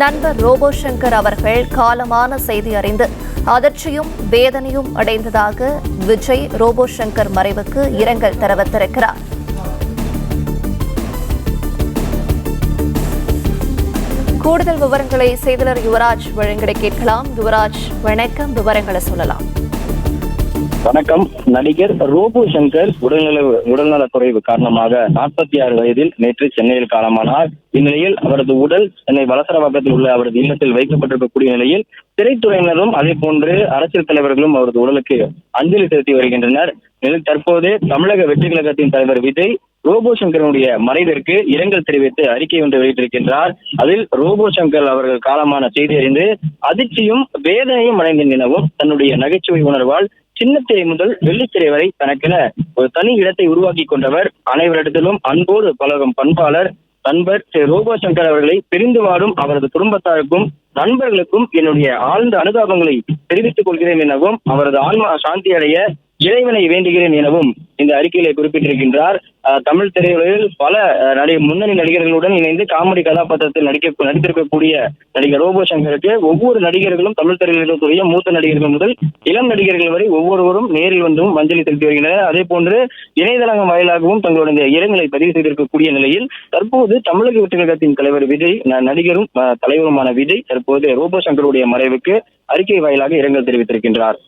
நண்பர் ரோபோ சங்கர் அவர்கள் காலமான செய்தி அறிந்து அதிர்ச்சியும் வேதனையும் அடைந்ததாக விஜய் ரோபோ சங்கர் மறைவுக்கு இரங்கல் தெரிவித்திருக்கிறார். கூடுதல் விவரங்களை செய்தியாளர் யுவராஜ் வழங்கிட கேட்கலாம். யுவராஜ், வணக்கம். விவரங்களை சொல்லலாம். வணக்கம். நடிகர் ரோபோ சங்கர் உடல்நலக்குறைவு காரணமாக 46 வயதில் நேற்று சென்னையில் காலமானார். இந்நிலையில் அவரது உடல் சென்னை வலசரவாக்கத்தில் உள்ள அவரது இல்லத்தில் வைக்கப்பட்டிருக்கக்கூடிய நிலையில் திரைத்துறையினரும் அதே போன்று அரசியல் தலைவர்களும் அவரது உடலுக்கு அஞ்சலி செலுத்தி வருகின்றனர். தற்போது தமிழக வெற்றி கழகத்தின் தலைவர் விஜய் ரோபோ சங்கருடைய மறைவிற்கு இரங்கல் தெரிவித்து அறிக்கை ஒன்று வெளியிட்டிருக்கின்றார். அதில் ரோபோ சங்கர் அவர்கள் காலமான செய்தி அறிந்து அதிர்ச்சியும் வேதனையும் அடைந்தேன் எனவும் தன்னுடைய நகைச்சுவை உணர்வால் சின்னத்திரை முதல் வெள்ளித்திரை வரை தனக்கென ஒரு தனி இடத்தை உருவாக்கி கொண்டவர், அனைவரிடத்திலும் அன்போடு பழகும் பண்பாளர் நண்பர் ரோபோ சங்கர் அவர்களை பிரிந்து வாடும் அவரது குடும்பத்தாருக்கும் நண்பர்களுக்கும் என்னுடைய ஆழ்ந்த அனுதாபங்களை தெரிவித்துக் கொள்கிறேன் எனவும் அவரது ஆன்மா சாந்தி அடைய இறைவனை வேண்டுகிறேன் எனவும் இந்த அறிக்கையிலே குறிப்பிட்டிருக்கின்றார். தமிழ் திரையுலகில் பல முன்னணி நடிகர்களுடன் இணைந்து காமெடி கதாபாத்திரத்தில் நடித்திருக்கக்கூடிய நடிகர் ரோபோ சங்கருக்கு ஒவ்வொரு நடிகர்களும் தமிழ் திரையுலகத்துடைய மூத்த நடிகர்கள் முதல் இளம் நடிகர்கள் வரை ஒவ்வொருவரும் நேரில் வந்தும் அஞ்சலி செலுத்தி வருகின்றனர். அதே போன்று இணையதளம் வாயிலாகவும் தங்களுடைய இரங்கலை பதிவு செய்திருக்கக்கூடிய நிலையில் தற்போது தமிழக வெற்றி கழகத்தின் தலைவர் விஜய், நடிகரும் தலைவருமான விஜய் தற்போது ரோபோ சங்கருடைய மறைவுக்கு அறிக்கை வாயிலாக இரங்கல் தெரிவித்திருக்கின்றார்.